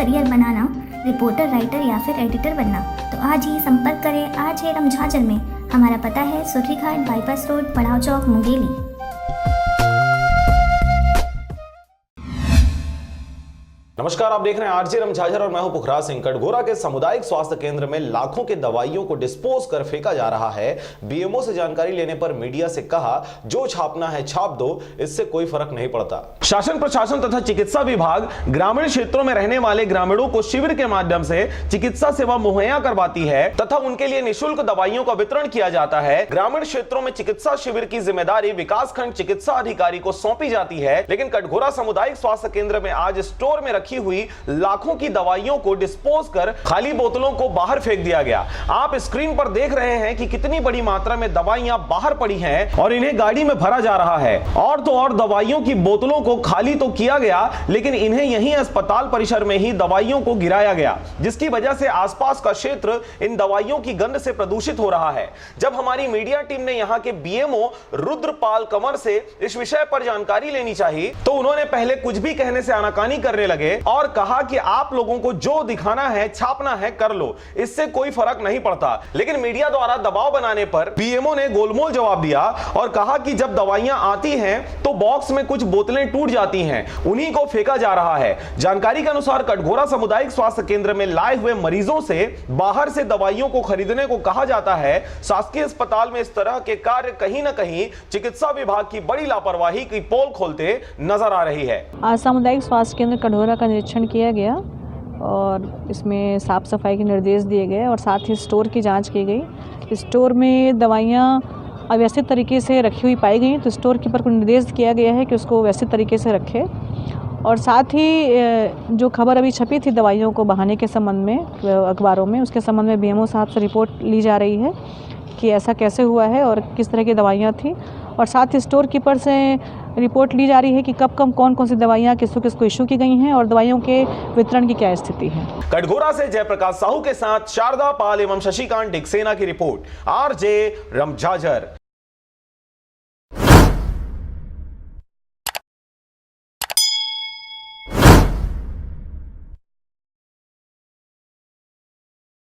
Career बनाना, reporter, writer या फिर editor बनना, तो आज ही संपर्क करें RJ झाझर में। हमारा पता है सुर्रीघाट, बाईपास रोड, पड़ाव चौक, मुंगेली। नमस्कार, आप देख रहे हैं RJ झाझर और मैं हूं पुखराज सिंह। कटघोरा के सामुदायिक स्वास्थ्य केंद्र में लाखों के दवाइयों को डिस्पोज कर फेंका जा रहा है। BMO से जानकारी लेने पर मीडिया से कहा, जो छापना है छाप दो, इससे कोई फर्क नहीं पड़ता। शासन, प्रशासन तथा चिकित्सा विभाग ग्रामीण क्षेत्रों में रहने वाले ग्रामीणों को शिविर के माध्यम से चिकित्सा सेवा मुहैया करवाती है तथा उनके लिए निःशुल्क दवाइयों का वितरण किया जाता है। ग्रामीण क्षेत्रों में चिकित्सा शिविर की जिम्मेदारी विकासखंड चिकित्सा अधिकारी को सौंपी जाती है, लेकिन कटघोरा सामुदायिक स्वास्थ्य केंद्र में आज स्टोर में रखी हुई लाखों की दवाइयों को डिस्पोज कर खाली बोतलों को बाहर फेंक दिया गया। आप स्क्रीन पर देख रहे हैं कि कितनी बड़ी मात्रा में दवाइयां बाहर पड़ी हैं और इन्हें गाड़ी में भरा जा रहा है। और तो और दवाइयों की बोतलों को खाली तो किया गया, लेकिन इन्हें यहीं अस्पताल परिसर में ही दवाइयों को गिराया गया, जिसकी वजह से आसपास का क्षेत्र इन दवाइयों की गंध से प्रदूषित हो रहा है। जब हमारी मीडिया टीम ने यहां के BMO रुद्रपाल कंवर से इस विषय पर जानकारी लेनी चाहिए, तो उन्होंने पहले कुछ भी कहने से आनाकानी करने लगे और कहा कि आप लोगों को जो दिखाना है, छापना है, कर लो, इससे कोई फर्क नहीं पड़ता। लेकिन मीडिया द्वारा दबाव बनाने पर BMO ने गोलमोल जवाब दिया और कहा कि जब दवाइयां आती हैं तो बॉक्स में कुछ बोतलें टूट जाती हैं, उन्हीं को फेंका जा रहा है। जानकारी के अनुसार कटघोरा सामुदायिक स्वास्थ्य केंद्र में लाए हुए मरीजों से बाहर से दवाइयों को खरीदने को कहा जाता है। शासकीय अस्पताल में इस तरह के कार्य कहीं न कहीं चिकित्सा विभाग की बड़ी लापरवाही की पोल खोलते नजर आ रही है। आज सामुदायिक स्वास्थ्य केंद्र कटघोरा का निरीक्षण किया गया और इसमें साफ सफाई के निर्देश दिए गए और साथ ही स्टोर की जांच की गई। स्टोर में दवाइयां अव्यवस्थित तरीके से रखी हुई पाई गई, तो स्टोर कीपर को निर्देश किया गया है कि उसको व्यवस्थित तरीके से रखे। और साथ ही जो खबर अभी छपी थी दवाइयों को बहाने के संबंध में अखबारों में, उसके संबंध में BMO साहब से रिपोर्ट ली जा रही है कि ऐसा कैसे हुआ है और किस तरह की दवाइयाँ थी। और साथ ही स्टोर कीपर से रिपोर्ट ली जा रही है कि कब कौन कौन सी दवाइयाँ किसको इशू की गई हैं और दवाइयों के वितरण की क्या स्थिति है। कटघोरा से जयप्रकाश साहू के साथ शारदा पाल एवं शशिकांत डिक्सेना की रिपोर्ट। RJ झाझर।